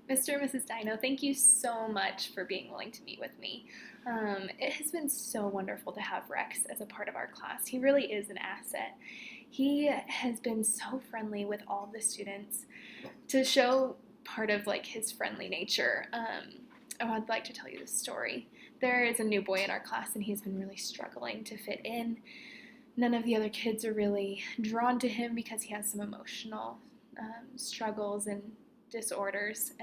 Mr. and Mrs. Dino, thank you so much for being willing to meet with me. It has been so wonderful to have Rex as a part of our class. He really is an asset. He has been so friendly with all the students. To show part of like his friendly nature, I would like to tell you this story. There is a new boy in our class, and he's been really struggling to fit in. None of the other kids are really drawn to him because he has some emotional struggles and disorders.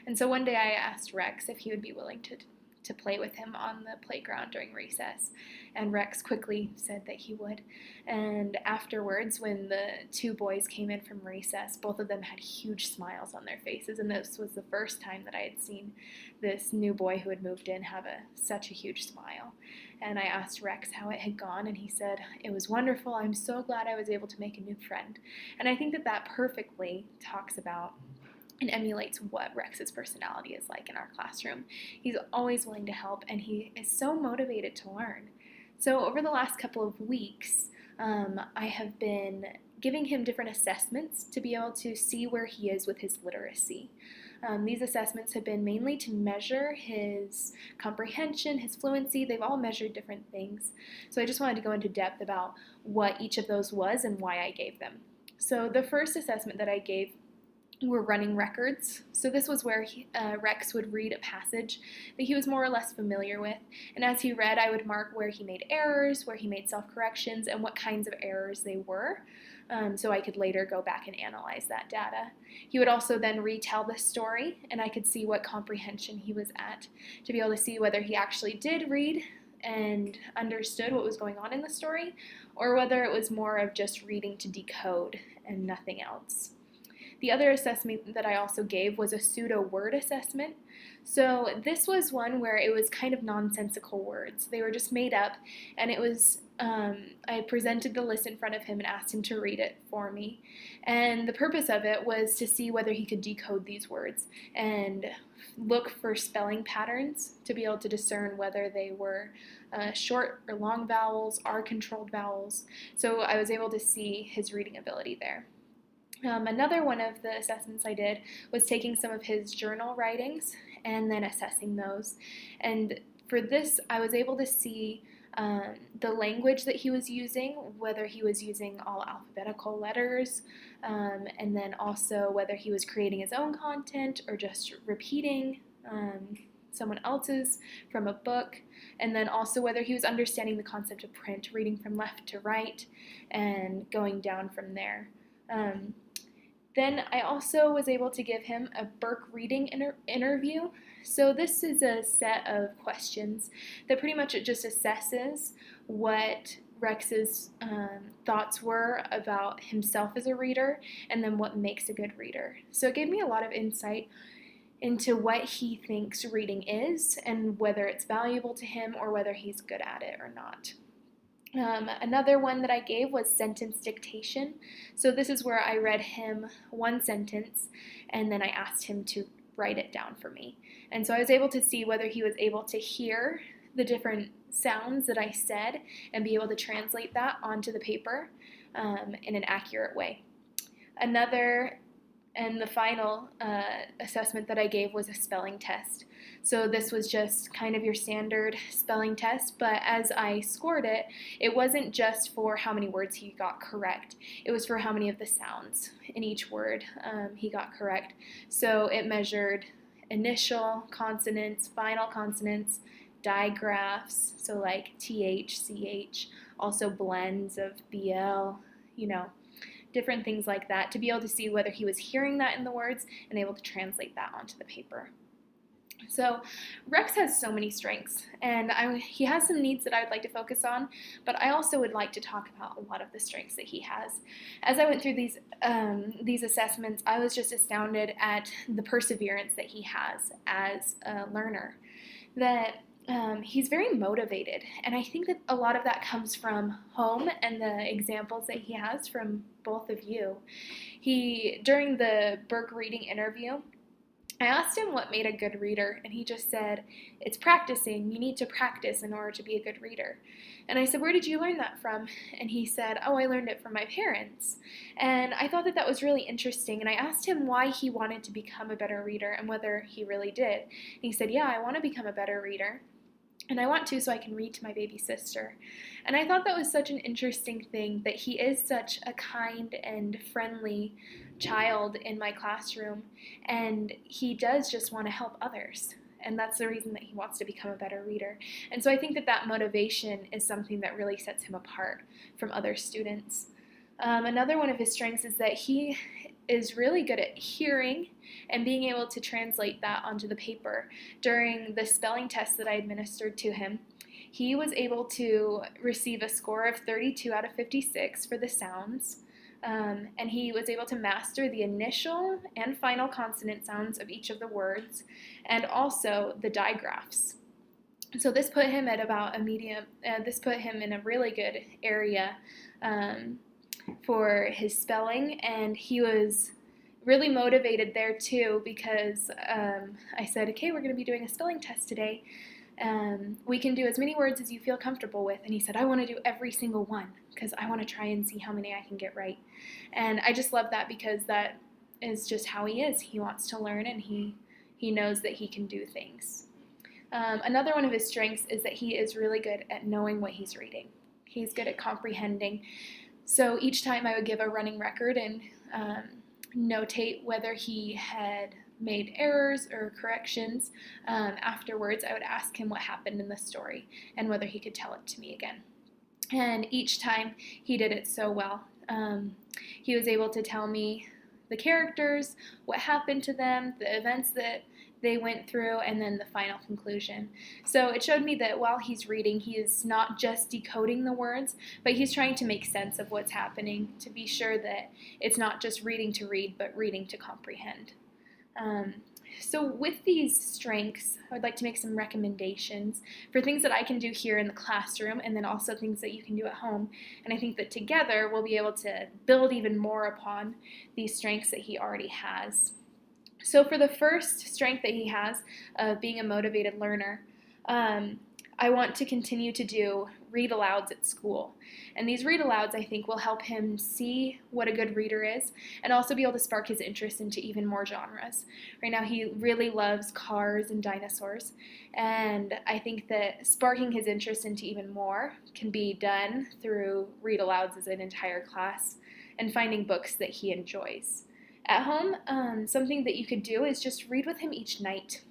And so one day I asked Rex if he would be willing to play with him on the playground during recess. And Rex quickly said that he would. And afterwards, when the two boys came in from recess, both of them had huge smiles on their faces. And this was the first time that I had seen this new boy who had moved in have such a huge smile. And I asked Rex how it had gone, and he said, "It was wonderful. I'm so glad I was able to make a new friend." And I think that that perfectly talks about and emulates what Rex's personality is like in our classroom. He's always willing to help, and he is so motivated to learn. So over the last couple of weeks, I have been giving him different assessments to be able to see where he is with his literacy. These assessments have been mainly to measure his comprehension, his fluency. They've all measured different things. So I just wanted to go into depth about what each of those was and why I gave them. So the first assessment that I gave were running records. So this was where Rex would read a passage that he was more or less familiar with. And as he read, I would mark where he made errors, where he made self-corrections, and what kinds of errors they were. So I could later go back and analyze that data. He would also then retell the story, and I could see what comprehension he was at to be able to see whether he actually did read and understood what was going on in the story, or whether it was more of just reading to decode and nothing else. The other assessment that I also gave was a pseudo word assessment. So this was one where it was kind of nonsensical words. They were just made up, and it was I presented the list in front of him and asked him to read it for me. And the purpose of it was to see whether he could decode these words and look for spelling patterns to be able to discern whether they were short or long vowels, R-controlled vowels. So I was able to see his reading ability there. Another one of the assessments I did was taking some of his journal writings and then assessing those. And for this, I was able to see the language that he was using, whether he was using all alphabetical letters, and then also whether he was creating his own content or just repeating someone else's from a book, and then also whether he was understanding the concept of print, reading from left to right, and going down from there. Then I also was able to give him a Burke reading interview. So this is a set of questions that pretty much it just assesses what Rex's thoughts were about himself as a reader, and then what makes a good reader. So it gave me a lot of insight into what he thinks reading is and whether it's valuable to him or whether he's good at it or not. Another one that I gave was sentence dictation. So this is where I read him one sentence and then I asked him to write it down for me. And so I was able to see whether he was able to hear the different sounds that I said and be able to translate that onto the paper in an accurate way. Another and the final assessment that I gave was a spelling test. So this was just kind of your standard spelling test, but as I scored it, it wasn't just for how many words he got correct. It was for how many of the sounds in each word he got correct. So it measured initial consonants, final consonants, digraphs, so like TH, CH, also blends of BL, different things like that, to be able to see whether he was hearing that in the words and able to translate that onto the paper. So Rex has so many strengths, and he has some needs that I would like to focus on, but I also would like to talk about a lot of the strengths that he has. As I went through these assessments, I was just astounded at the perseverance that he has as a learner, that he's very motivated, and I think that a lot of that comes from home and the examples that he has from both of you. During the Burke reading interview, I asked him what made a good reader, and he just said, it's practicing. You need to practice in order to be a good reader. And I said, where did you learn that from? And he said, oh, I learned it from my parents. And I thought that that was really interesting, and I asked him why he wanted to become a better reader and whether he really did. And he said, yeah, I want to become a better reader. And I want to so I can read to my baby sister. And I thought that was such an interesting thing, that he is such a kind and friendly child in my classroom, and he does just want to help others. And that's the reason that he wants to become a better reader. And so I think that that motivation is something that really sets him apart from other students. Another one of his strengths is that he is really good at hearing and being able to translate that onto the paper. During the spelling test that I administered to him, he was able to receive a score of 32 out of 56 for the sounds, and he was able to master the initial and final consonant sounds of each of the words, and also the digraphs. So this put him at about a medium, this put him in a really good area for his spelling, and he was really motivated there too, because I said, okay, we're going to be doing a spelling test today. We can do as many words as you feel comfortable with. And he said, I want to do every single one because I want to try and see how many I can get right. And I just love that, because that is just how he is. He wants to learn, and he knows that he can do things. Another one of his strengths is that he is really good at knowing what he's reading. He's good at comprehending. So each time I would give a running record and notate whether he had made errors or corrections. Afterwards, I would ask him what happened in the story and whether he could tell it to me again. And each time he did it so well. He was able to tell me the characters, what happened to them, the events that they went through, and then the final conclusion. So it showed me that while he's reading, he is not just decoding the words, but he's trying to make sense of what's happening, to be sure that it's not just reading to read, but reading to comprehend. So with these strengths, I would like to make some recommendations for things that I can do here in the classroom, and then also things that you can do at home. And I think that together we'll be able to build even more upon these strengths that he already has. So for the first strength that he has of being a motivated learner, I want to continue to do read-alouds at school. And these read-alouds, I think, will help him see what a good reader is, and also be able to spark his interest into even more genres. Right now he really loves cars and dinosaurs, and I think that sparking his interest into even more can be done through read-alouds as an entire class and finding books that he enjoys. At home, something that you could do is just read with him each night.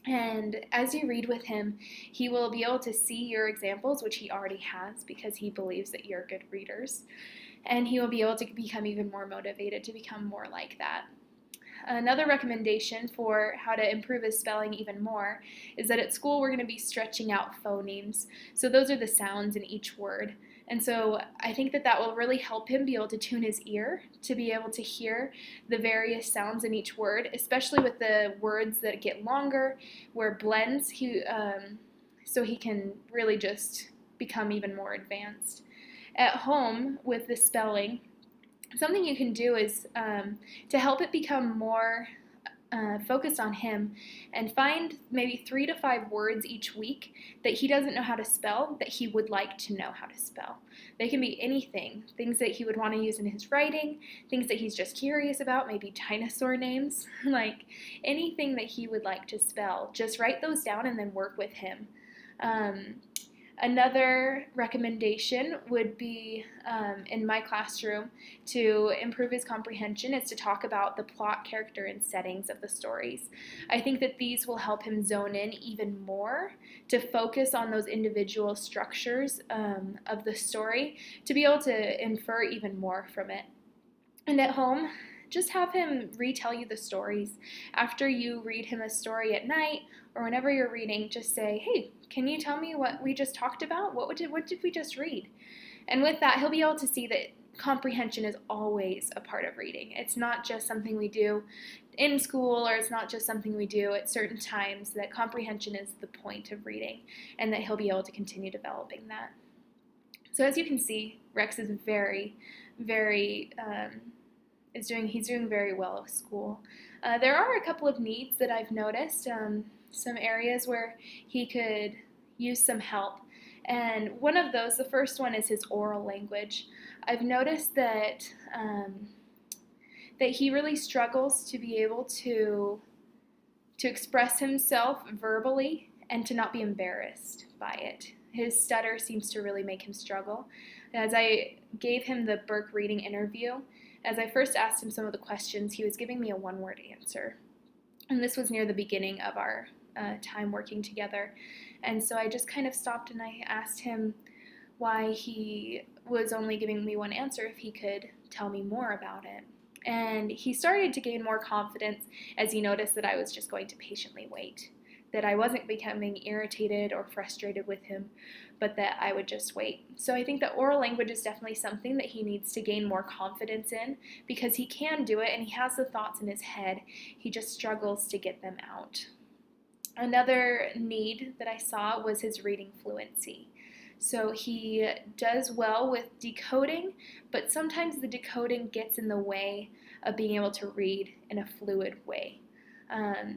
And as you read with him, he will be able to see your examples, which he already has because he believes that you're good readers. And he will be able to become even more motivated to become more like that. Another recommendation for how to improve his spelling even more is that at school we're going to be stretching out phonemes. So those are the sounds in each word. And so I think that that will really help him be able to tune his ear to be able to hear the various sounds in each word, especially with the words that get longer, where blends, so he can really just become even more advanced. At home with the spelling, something you can do is to help it become more focused on him, and find maybe 3 to 5 words each week that he doesn't know how to spell that he would like to know how to spell. They can be anything, things that he would want to use in his writing, things that he's just curious about, maybe dinosaur names, like anything that he would like to spell. Just write those down and then work with him. Another recommendation would be in my classroom to improve his comprehension is to talk about the plot, character, and settings of the stories. I think that these will help him zone in even more to focus on those individual structures of the story to be able to infer even more from it. And at home, just have him retell you the stories. After you read him a story at night or whenever you're reading, just say, hey, can you tell me what we just talked about? What did we just read? And with that, he'll be able to see that comprehension is always a part of reading. It's not just something we do in school, or it's not just something we do at certain times, that comprehension is the point of reading, and that he'll be able to continue developing that. So as you can see, Rex is he's doing very well at school. There are a couple of needs that I've noticed, some areas where he could use some help. And one of those, the first one, is his oral language. I've noticed that he really struggles to be able to express himself verbally and to not be embarrassed by it. His stutter seems to really make him struggle. As I gave him the Burke reading interview, as I first asked him some of the questions, he was giving me a one-word answer. And this was near the beginning of our time working together. And so I just kind of stopped and I asked him why he was only giving me one answer, if he could tell me more about it. And he started to gain more confidence as he noticed that I was just going to patiently wait, that I wasn't becoming irritated or frustrated with him, but that I would just wait. So I think that oral language is definitely something that he needs to gain more confidence in, because he can do it and he has the thoughts in his head. He just struggles to get them out. Another need that I saw was his reading fluency. So he does well with decoding, but sometimes the decoding gets in the way of being able to read in a fluid way.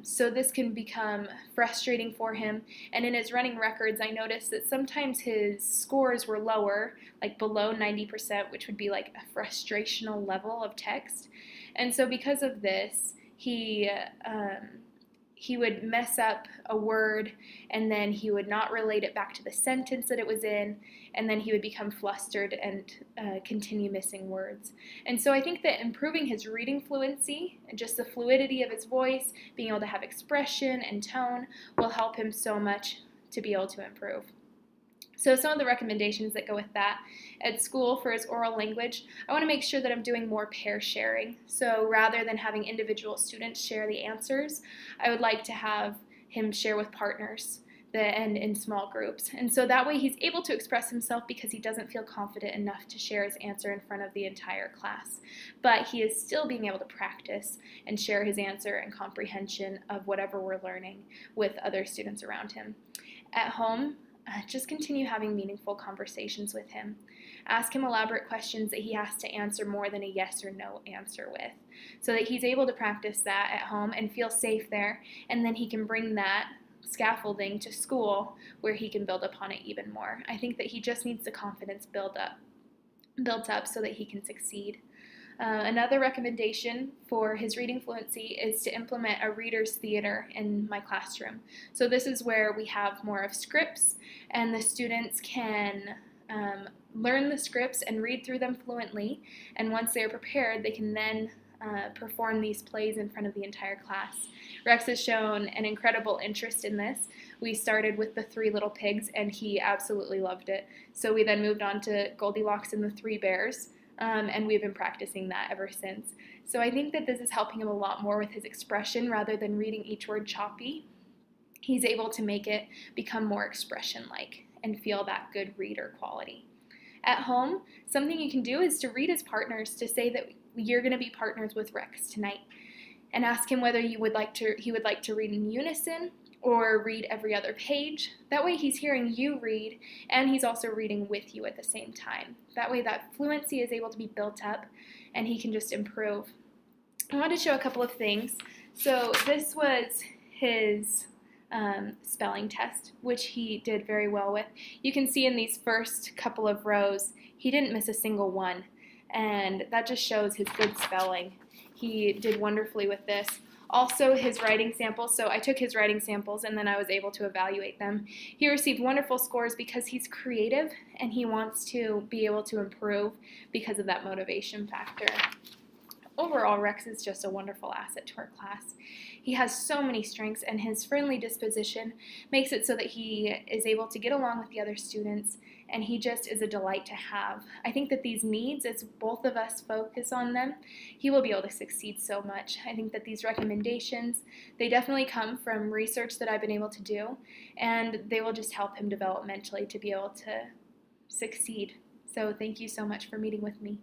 So this can become frustrating for him. And in his running records, I noticed that sometimes his scores were lower, like below 90%, which would be like a frustrational level of text. And so because of this, he would mess up a word, and then he would not relate it back to the sentence that it was in, and then he would become flustered and continue missing words. And so I think that improving his reading fluency and just the fluidity of his voice, being able to have expression and tone, will help him so much to be able to improve. So some of the recommendations that go with that: at school for his oral language, I want to make sure that I'm doing more pair sharing. So rather than having individual students share the answers, I would like to have him share with partners and in small groups. And so that way he's able to express himself, because he doesn't feel confident enough to share his answer in front of the entire class. But he is still being able to practice and share his answer and comprehension of whatever we're learning with other students around him. At home, just continue having meaningful conversations with him. Ask him elaborate questions that he has to answer more than a yes or no answer with, so that he's able to practice that at home and feel safe there, and then he can bring that scaffolding to school where he can build upon it even more. I think that he just needs the confidence built up so that he can succeed. Another recommendation for his reading fluency is to implement a reader's theater in my classroom. So this is where we have more of scripts, and the students can learn the scripts and read through them fluently, and once they're prepared, they can then perform these plays in front of the entire class. Rex has shown an incredible interest in this. We started with the Three Little Pigs, and he absolutely loved it. So we then moved on to Goldilocks and the Three Bears, and we've been practicing that ever since. So I think that this is helping him a lot more with his expression. Rather than reading each word choppy, he's able to make it become more expression-like and feel that good reader quality. At home, something you can do is to read his partners, to say that you're going to be partners with Rex tonight, and ask him whether he would like to read in unison or read every other page. That way he's hearing you read, and he's also reading with you at the same time. That way that fluency is able to be built up, and he can just improve. I want to show a couple of things. So this was his spelling test, which he did very well with. You can see in these first couple of rows, he didn't miss a single one, and that just shows his good spelling. He did wonderfully with this. Also, his writing samples. So I took his writing samples and then I was able to evaluate them. He received wonderful scores because he's creative and he wants to be able to improve because of that motivation factor. Overall, Rex is just a wonderful asset to our class. He has so many strengths, and his friendly disposition makes it so that he is able to get along with the other students, and he just is a delight to have. I think that these needs, as both of us focus on them, he will be able to succeed so much. I think that these recommendations, they definitely come from research that I've been able to do, and they will just help him developmentally to be able to succeed. So thank you so much for meeting with me.